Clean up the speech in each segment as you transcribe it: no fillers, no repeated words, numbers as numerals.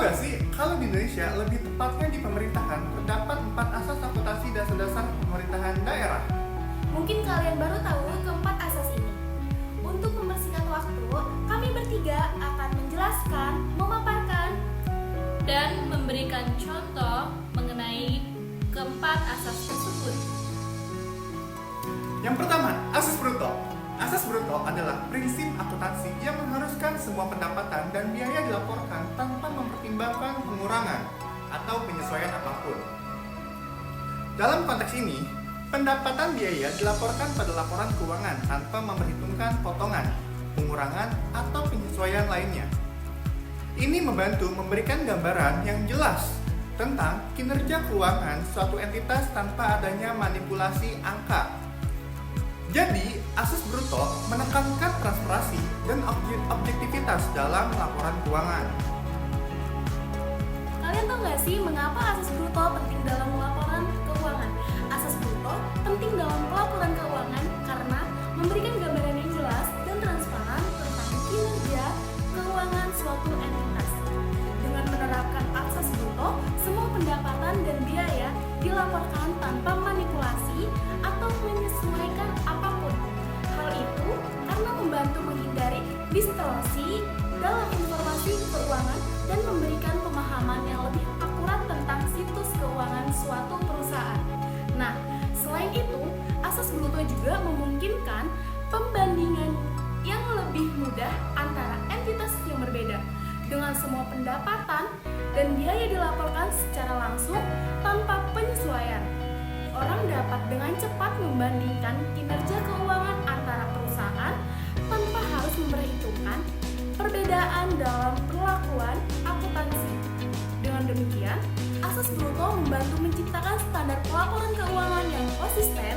gak sih kalau di Indonesia, lebih tepatnya di pemerintahan, terdapat 4 asas akuntansi dasar-dasar pemerintahan daerah? Mungkin kalian baru tahu keempat asas ini. Untuk mempersingkat waktu, kami bertiga akan menjelaskan, memaparkan, dan memberikan contoh mengenai keempat asas tersebut. Yang pertama, asas bruto. Asas bruto adalah prinsip akuntansi yang mengharuskan semua pendapatan dan biaya dilaporkan tanpa mempertimbangkan pengurangan atau penyesuaian apapun. Dalam konteks ini, pendapatan biaya dilaporkan pada laporan keuangan tanpa memperhitungkan potongan, pengurangan, atau penyesuaian lainnya. Ini membantu memberikan gambaran yang jelas tentang kinerja keuangan suatu entitas tanpa adanya manipulasi angka. Jadi, asas bruto menekankan transparansi dan objektivitas dalam laporan keuangan. Kalian tahu nggak sih mengapa asas bruto penting dalam laporan keuangan? Asas bruto penting dalam pelaporan keuangan karena memberikan gambaran yang jelas dan transparan tentang kinerja keuangan suatu entitas. Dengan menerapkan asas bruto, semua pendapatan dan biaya dilaporkan tanpa manipulasi atau menyesuaikan apapun. Hal itu karena membantu menghindari distorsi dalam informasi keuangan dan memberikan pemahaman yang lebih akurat tentang situs keuangan suatu perusahaan. Nah, selain itu, asas bruto juga memungkinkan pembandingan yang lebih mudah antara entitas yang berbeda. Dengan semua pendapatan dan biaya dilaporkan secara langsung tanpa penyesuaian, orang dapat dengan cepat membandingkan kinerja keuangan antara perusahaan tanpa harus memperhitungkan perbedaan dalam perlakuan akuntansi. Dengan demikian, asas bruto membantu menciptakan standar pelaporan keuangan yang konsisten,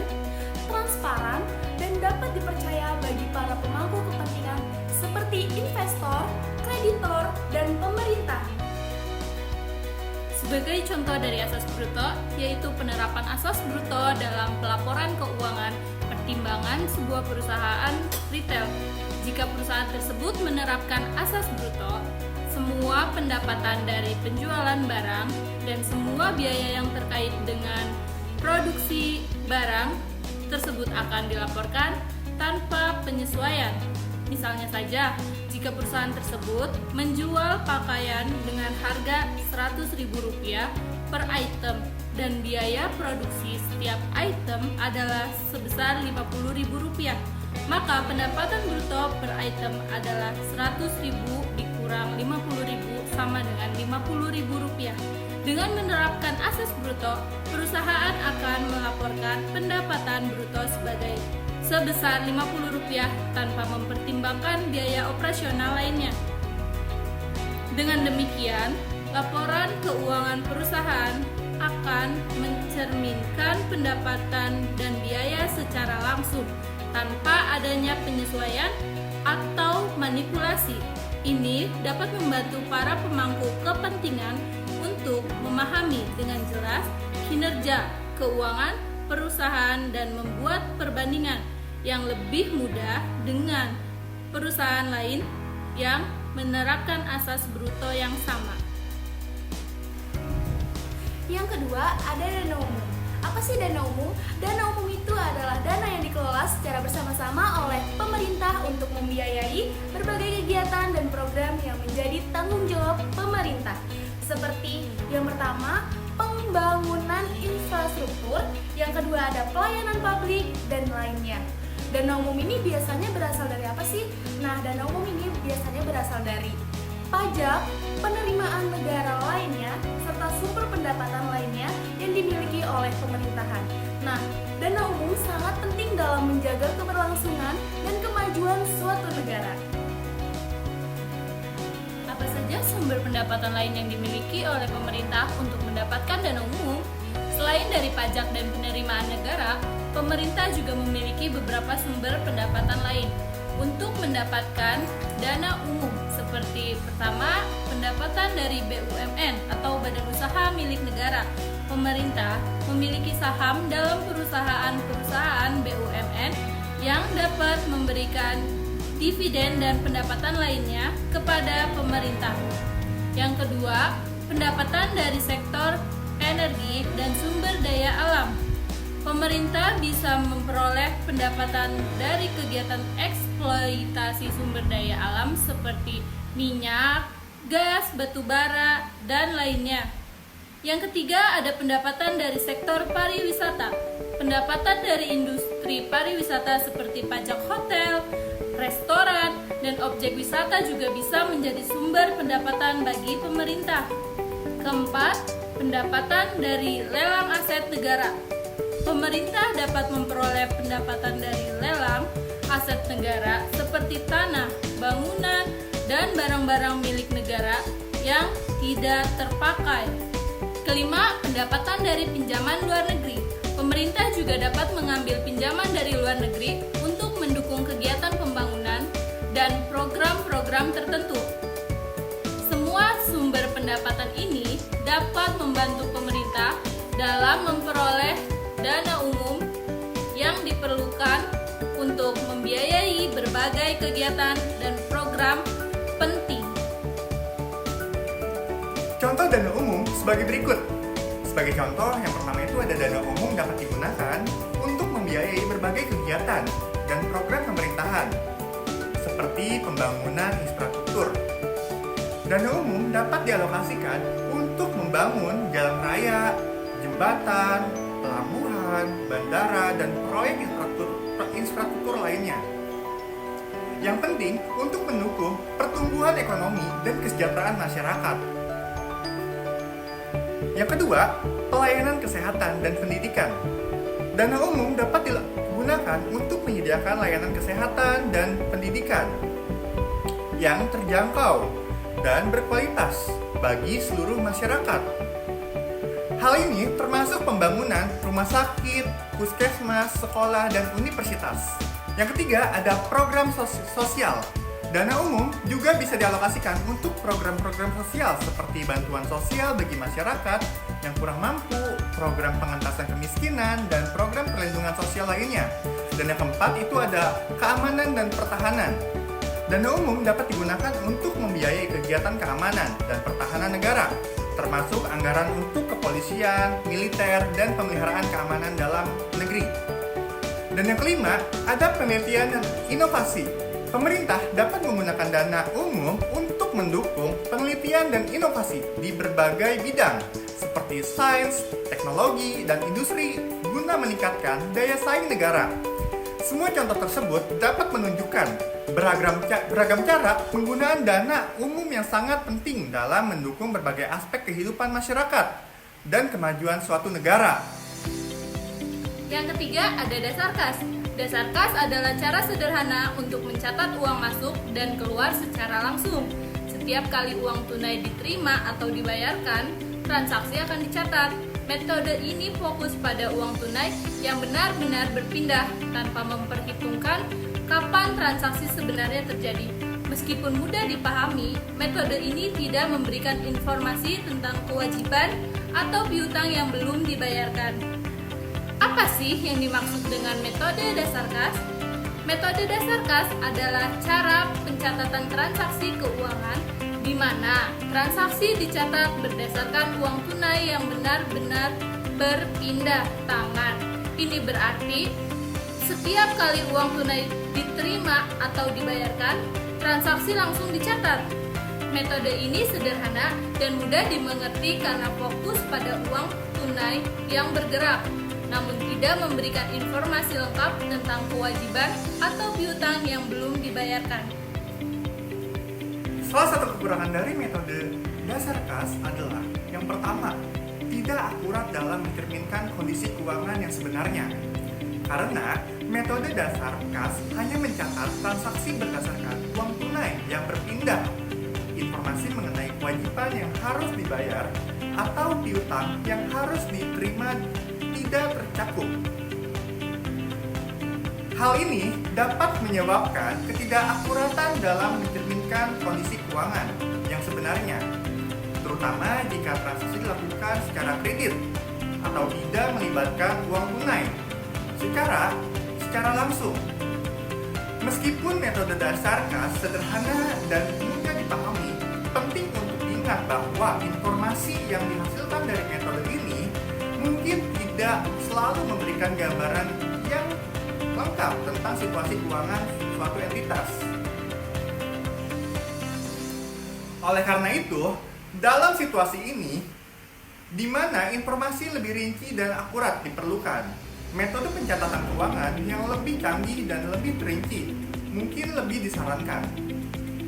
transparan, dan dapat dipercaya bagi para pemangku kepentingan seperti investor, kreditor, dan pemerintah. Sebagai contoh dari asas bruto, yaitu penerapan asas bruto dalam pelaporan keuangan pertimbangan sebuah perusahaan retail. Jika perusahaan tersebut menerapkan asas bruto, semua pendapatan dari penjualan barang dan semua biaya yang terkait dengan produksi barang tersebut akan dilaporkan tanpa penyesuaian. Misalnya saja, jika perusahaan tersebut menjual pakaian dengan harga Rp100.000 per item dan biaya produksi setiap item adalah sebesar Rp50.000, maka pendapatan bruto per item adalah Rp100.000 dikurang Rp50.000 sama dengan Rp50.000. Dengan menerapkan asas bruto, perusahaan akan melaporkan pendapatan bruto sebesar Rp50 tanpa mempertimbangkan biaya operasional lainnya. Dengan demikian, laporan keuangan perusahaan akan mencerminkan pendapatan dan biaya secara langsung tanpa adanya penyesuaian atau manipulasi. Ini dapat membantu para pemangku kepentingan untuk memahami dengan jelas kinerja keuangan perusahaan dan membuat perbandingan yang lebih mudah dengan perusahaan lain yang menerapkan asas bruto yang sama. Yang kedua, ada dana umum. Apa sih dana umum? Dana umum itu adalah dana yang dikelola secara bersama-sama oleh pemerintah untuk membiayai berbagai kegiatan dan program yang menjadi tanggung jawab pemerintah. Seperti yang pertama, pembangunan infrastruktur, yang kedua ada pelayanan publik, dan lainnya. Dana umum ini biasanya berasal dari apa sih? Nah, dana umum ini biasanya berasal dari pajak, penerimaan negara lainnya, serta sumber pendapatan lainnya yang dimiliki oleh pemerintahan. Nah, dana umum sangat penting dalam menjaga keberlangsungan dan kemajuan suatu negara. Apa saja sumber pendapatan lain yang dimiliki oleh pemerintah untuk mendapatkan dana umum? Selain dari pajak dan penerimaan negara, pemerintah juga memiliki beberapa sumber pendapatan lain untuk mendapatkan dana umum, seperti pertama, pendapatan dari BUMN atau Badan Usaha Milik Negara. Pemerintah memiliki saham dalam perusahaan-perusahaan BUMN yang dapat memberikan dividen dan pendapatan lainnya kepada pemerintah. Yang kedua, pendapatan dari sektor energi dan sumber daya alam. Pemerintah bisa memperoleh pendapatan dari kegiatan eksploitasi sumber daya alam seperti minyak, gas, batu bara, dan lainnya. Yang ketiga, ada pendapatan dari sektor pariwisata. Pendapatan dari industri pariwisata seperti pajak hotel, restoran, dan objek wisata juga bisa menjadi sumber pendapatan bagi pemerintah. Keempat, pendapatan dari lelang aset negara. Pemerintah dapat memperoleh pendapatan dari lelang aset negara seperti tanah, bangunan, dan barang-barang milik negara yang tidak terpakai. Kelima, pendapatan dari pinjaman luar negeri. Pemerintah juga dapat mengambil pinjaman dari luar negeri untuk mendukung kegiatan pembangunan dan program-program tertentu. Semua sumber pendapatan ini dapat membantu pemerintah dalam memperoleh dana umum yang diperlukan untuk membiayai berbagai kegiatan dan program penting. Contoh dana umum sebagai berikut. Sebagai contoh, yang pertama itu ada dana umum dapat digunakan untuk membiayai berbagai kegiatan dan program pemerintahan, seperti pembangunan infrastruktur. Dana umum dapat dialokasikan untuk membangun jalan raya, jembatan, pelabuhan, bandara, dan proyek infrastruktur lainnya. Yang penting untuk mendukung pertumbuhan ekonomi dan kesejahteraan masyarakat. Yang kedua, pelayanan kesehatan dan pendidikan. Dana umum dapat digunakan untuk menyediakan layanan kesehatan dan pendidikan yang terjangkau dan berkualitas bagi seluruh masyarakat. Hal ini termasuk pembangunan rumah sakit, puskesmas, sekolah, dan universitas. Yang ketiga, ada program sosial. Dana umum juga bisa dialokasikan untuk program-program sosial seperti bantuan sosial bagi masyarakat yang kurang mampu, program pengentasan kemiskinan, dan program perlindungan sosial lainnya. Dan yang keempat itu ada keamanan dan pertahanan. Dana umum dapat digunakan untuk membiayai kegiatan keamanan dan pertahanan negara, termasuk anggaran untuk kepolisian, militer, dan pemeliharaan keamanan dalam negeri. Dan yang kelima, ada penelitian dan inovasi. Pemerintah dapat menggunakan dana umum untuk mendukung penelitian dan inovasi di berbagai bidang, seperti sains, teknologi, dan industri guna meningkatkan daya saing negara. Semua contoh tersebut dapat menunjukkan beragam cara penggunaan dana umum yang sangat penting dalam mendukung berbagai aspek kehidupan masyarakat dan kemajuan suatu negara. Yang ketiga, ada dasar kas. Dasar kas adalah cara sederhana untuk mencatat uang masuk dan keluar secara langsung. Setiap kali uang tunai diterima atau dibayarkan, transaksi akan dicatat. Metode ini fokus pada uang tunai yang benar-benar berpindah tanpa memperhitungkan kapan transaksi sebenarnya terjadi. Meskipun mudah dipahami, metode ini tidak memberikan informasi tentang kewajiban atau piutang yang belum dibayarkan. Apa sih yang dimaksud dengan metode dasar kas? Metode dasar kas adalah cara pencatatan transaksi keuangan di mana transaksi dicatat berdasarkan uang tunai yang benar-benar berpindah tangan. Ini berarti setiap kali uang tunai diterima atau dibayarkan, transaksi langsung dicatat. Metode ini sederhana dan mudah dimengerti karena fokus pada uang tunai yang bergerak, namun tidak memberikan informasi lengkap tentang kewajiban atau piutang yang belum dibayarkan. Salah satu kekurangan dari metode dasar kas adalah yang pertama, tidak akurat dalam mencerminkan kondisi keuangan yang sebenarnya. Karena metode dasar kas hanya mencatat transaksi berdasarkan uang tunai yang berpindah. Informasi mengenai kewajiban yang harus dibayar atau piutang yang harus diterima tidak tercakup. Hal ini dapat menyebabkan ketidakakuratan dalam mencerminkan kondisi keuangan yang sebenarnya, terutama jika transaksi dilakukan secara kredit atau tidak melibatkan uang tunai secara langsung. Meskipun metode dasar kas sederhana dan mudah dipahami, penting untuk diingat ingat bahwa informasi yang dihasilkan dari metode ini mungkin tidak selalu memberikan gambaran yang lengkap tentang situasi keuangan suatu entitas. Oleh karena itu, dalam situasi ini, di mana informasi lebih rinci dan akurat diperlukan, metode pencatatan keuangan yang lebih canggih dan lebih rinci mungkin lebih disarankan.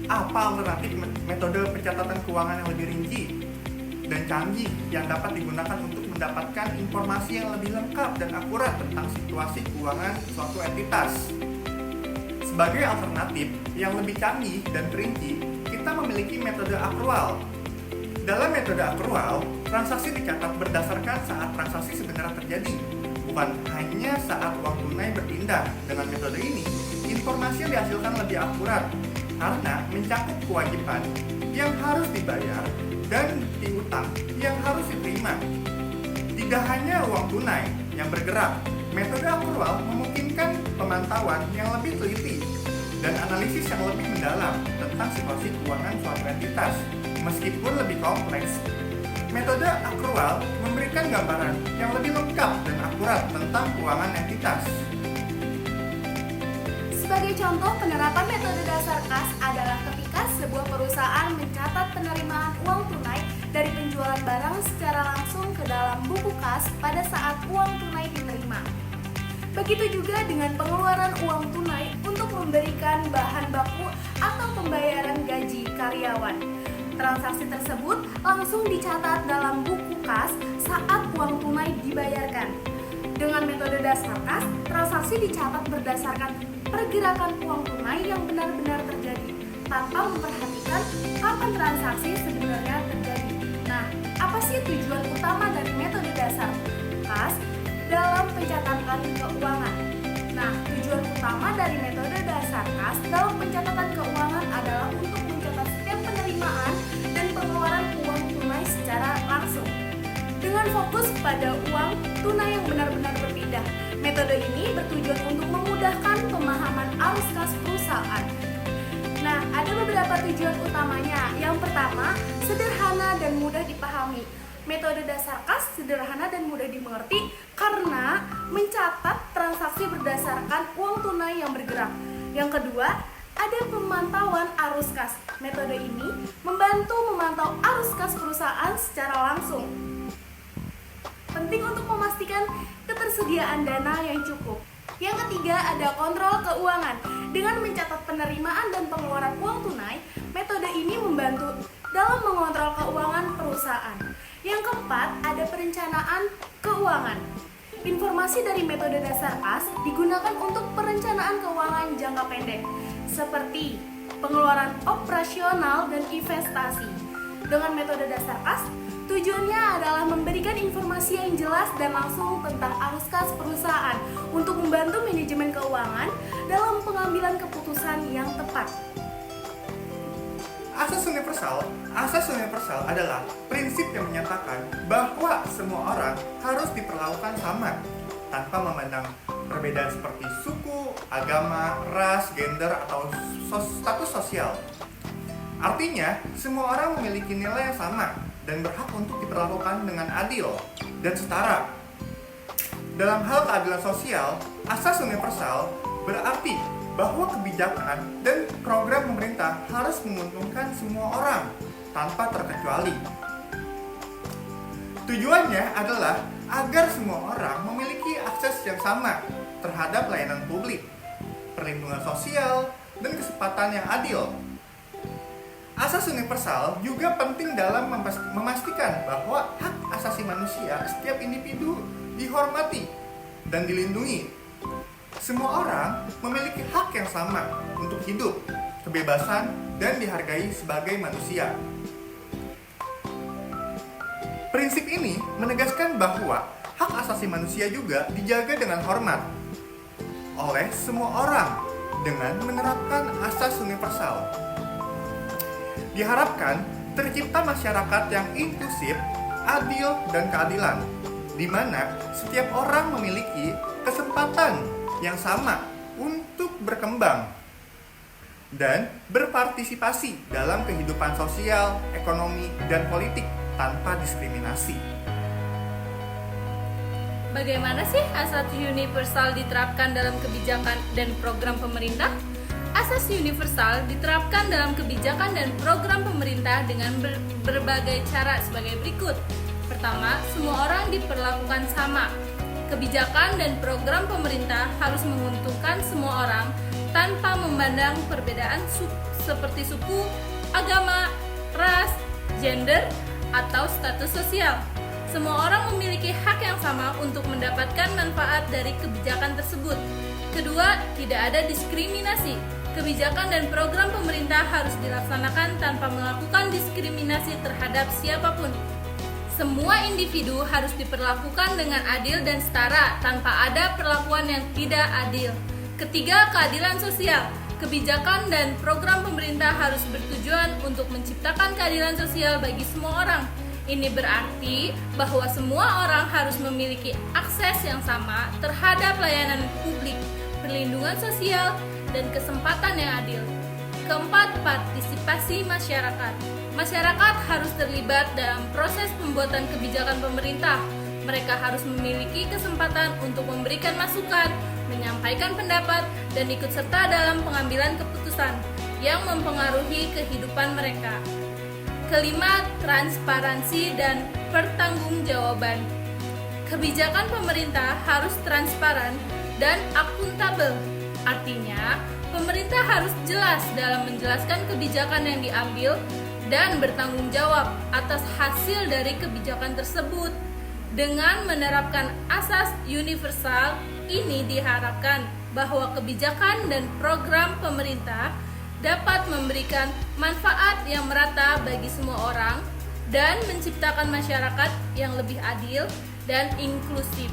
Apa alternatif metode pencatatan keuangan yang lebih rinci dan canggih yang dapat digunakan untuk mendapatkan informasi yang lebih lengkap dan akurat tentang situasi keuangan suatu entitas? Sebagai alternatif yang lebih canggih dan rinci, kita memiliki metode akrual. Dalam metode akrual, transaksi dicatat berdasarkan saat transaksi sebenarnya terjadi, bukan hanya saat uang tunai berpindah. Dengan metode ini, informasi yang dihasilkan lebih akurat karena mencakup kewajiban yang harus dibayar dan piutang yang harus diterima. Tidak hanya uang tunai yang bergerak, metode akrual memungkinkan pemantauan yang lebih teliti dan analisis yang lebih mendalam tentang situasi keuangan suatu entitas. Meskipun lebih kompleks, metode akrual memberikan gambaran yang lebih lengkap dan akurat tentang keuangan entitas. Sebagai contoh, penerapan metode dasar kas adalah ketika sebuah perusahaan mencatat penerimaan uang tunai dari penjualan barang secara langsung ke dalam buku kas pada saat uang tunai diterima. Begitu juga dengan pengeluaran uang tunai untuk memberikan bahan baku atau pembayaran gaji karyawan. Transaksi tersebut langsung dicatat dalam buku kas saat uang tunai dibayarkan. Dengan metode dasar kas, transaksi dicatat berdasarkan pergerakan uang tunai yang benar-benar terjadi, tanpa memperhatikan kapan transaksi sebenarnya terjadi. Nah, apa sih tujuan utama dari metode dasar kas dalam pencatatan keuangan? Nah, tujuan utama dari metode dasar kas dalam pencatatan keuangan adalah untuk mencatat setiap penerimaan dan pengeluaran uang tunai secara langsung. Dengan fokus pada uang tunai yang benar-benar berpindah, metode ini bertujuan untuk memudahkan pemahaman arus kas perusahaan. Nah, ada beberapa tujuan utamanya. Yang pertama, sederhana dan mudah dipahami. Metode dasar kas sederhana dan mudah dimengerti karena mencatat transaksi berdasarkan uang tunai yang bergerak. Yang kedua, ada pemantauan arus kas. Metode ini membantu memantau arus kas perusahaan secara langsung. Penting untuk memastikan ketersediaan dana yang cukup. Yang ketiga, ada kontrol keuangan. Dengan mencatat penerimaan dan pengeluaran uang tunai, metode ini membantu dalam mengontrol keuangan perusahaan. Yang keempat, ada perencanaan keuangan. Informasi dari metode dasar kas digunakan untuk perencanaan keuangan jangka pendek, seperti pengeluaran operasional dan investasi. Dengan metode dasar kas, tujuannya adalah memberikan informasi yang jelas dan langsung tentang arus kas perusahaan untuk membantu manajemen keuangan dalam pengambilan keputusan yang tepat. Asas universal adalah prinsip yang menyatakan bahwa semua orang harus diperlakukan sama tanpa memandang perbedaan seperti suku, agama, ras, gender, atau status sosial. Artinya, semua orang memiliki nilai yang sama dan berhak untuk diperlakukan dengan adil dan setara. Dalam hal keadilan sosial, asas universal berarti bahwa kebijakan dan program pemerintah harus menguntungkan semua orang tanpa terkecuali. Tujuannya adalah agar semua orang memiliki akses yang sama terhadap layanan publik, perlindungan sosial, dan kesempatan yang adil. Asas universal juga penting dalam memastikan bahwa hak asasi manusia setiap individu dihormati dan dilindungi. Semua orang memiliki hak yang sama untuk hidup, kebebasan, dan dihargai sebagai manusia. Prinsip ini menegaskan bahwa hak asasi manusia juga dijaga dengan hormat oleh semua orang dengan menerapkan asas universal. Diharapkan tercipta masyarakat yang inklusif, adil, dan keadilan, di mana setiap orang memiliki kesempatan yang sama untuk berkembang. dan berpartisipasi dalam kehidupan sosial, ekonomi, dan politik tanpa diskriminasi. Bagaimana sih asas universal diterapkan dalam kebijakan dan program pemerintah? Asas universal diterapkan dalam kebijakan dan program pemerintah dengan berbagai cara sebagai berikut. Pertama, semua orang diperlakukan sama. Kebijakan dan program pemerintah harus menguntungkan semua orang tanpa memandang perbedaan seperti suku, agama, ras, gender, atau status sosial. Semua orang memiliki hak yang sama untuk mendapatkan manfaat dari kebijakan tersebut. Kedua, tidak ada diskriminasi. Kebijakan dan program pemerintah harus dilaksanakan tanpa melakukan diskriminasi terhadap siapapun. Semua individu harus diperlakukan dengan adil dan setara tanpa ada perlakuan yang tidak adil. Ketiga, keadilan sosial. Kebijakan dan program pemerintah harus bertujuan untuk menciptakan keadilan sosial bagi semua orang. Ini berarti bahwa semua orang harus memiliki akses yang sama terhadap layanan publik, perlindungan sosial, dan kesempatan yang adil. Keempat, partisipasi masyarakat. Masyarakat harus terlibat dalam proses pembuatan kebijakan pemerintah. Mereka harus memiliki kesempatan untuk memberikan masukan, menyampaikan pendapat, dan ikut serta dalam pengambilan keputusan yang mempengaruhi kehidupan mereka. Kelima, transparansi dan pertanggungjawaban. Kebijakan pemerintah harus transparan dan akuntabel. Artinya, pemerintah harus jelas dalam menjelaskan kebijakan yang diambil dan bertanggung jawab atas hasil dari kebijakan tersebut. Dengan menerapkan asas universal ini diharapkan bahwa kebijakan dan program pemerintah dapat memberikan manfaat yang merata bagi semua orang dan menciptakan masyarakat yang lebih adil dan inklusif.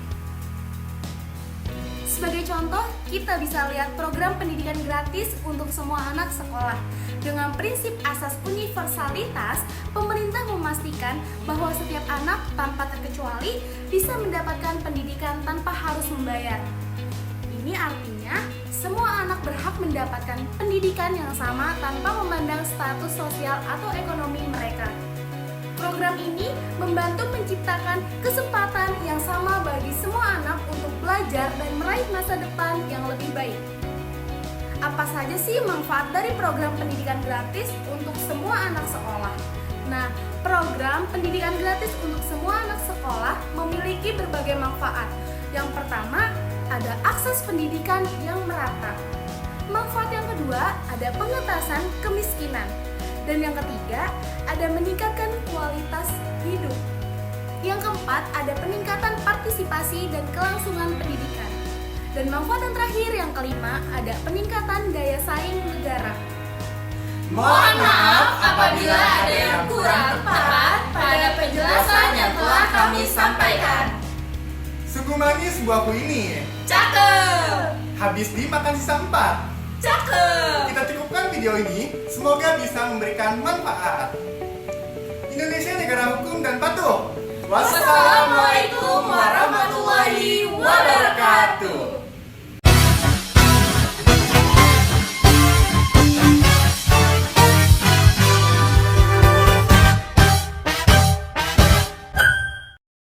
Sebagai contoh, kita bisa lihat program pendidikan gratis untuk semua anak sekolah. Dengan prinsip asas universalitas, pemerintah memastikan bahwa setiap anak tanpa terkecuali bisa mendapatkan pendidikan tanpa harus membayar. Ini artinya, semua anak berhak mendapatkan pendidikan yang sama tanpa memandang status sosial atau ekonomi mereka. Program ini membantu menciptakan kesempatan yang sama bagi semua anak untuk belajar dan meraih masa depan yang lebih baik. Apa saja sih manfaat dari program pendidikan gratis untuk semua anak sekolah? Nah, program pendidikan gratis untuk semua anak sekolah memiliki berbagai manfaat. Yang pertama, ada akses pendidikan yang merata. Manfaat yang kedua, ada pengentasan kemiskinan. Dan yang ketiga, ada meningkatkan kualitas hidup. Yang keempat, ada peningkatan partisipasi dan kelangsungan pendidikan. Dan manfaat yang terakhir, yang kelima, ada peningkatan daya saing negara. Mohon maaf apabila ada yang kurang tepat pada penjelasan yang telah kami sampaikan. Sungguh manis buahku ini. Cakep! Habis dimakan sisa 4. Cakep! Kita cukupkan video ini, semoga bisa memberikan manfaat. Indonesia negara hukum dan patuh. Wassalamualaikum warahmatullahi wabarakatuh.